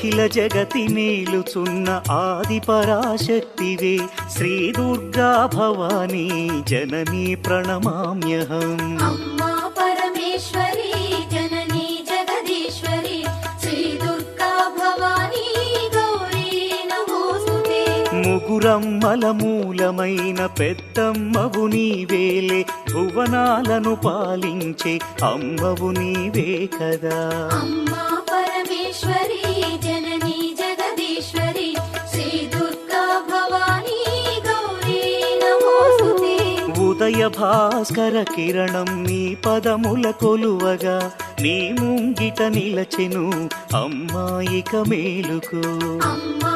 అఖిల జగతి మేలుచున్న ఆది పరాశక్తివే శ్రీ దుర్గా భవానీ జననీ ప్రణమామ్యహం. అమ్మా పరమేశ్వరి జననీ జగదీశ్వరి శ్రీ దుర్గా భవానీ గౌరీ నమోస్తుతే. ముగురమ్మల మూలమైన పెద్దమ్మవు నీవేలే భువనాలను పాలించే అమ్మవు నీవే కదా. అమ్మా పరమేశ్వరి జననీ జగదీశ్వరి శ్రీ దుర్గా భవానీ గౌరీ నమోస్తుతే. ఉదయ భాస్కర కిరణం నీ పదముల కొలువగా నీ ముంగిట నిలచెను అమ్మాయిక మేలుకు. అమ్మా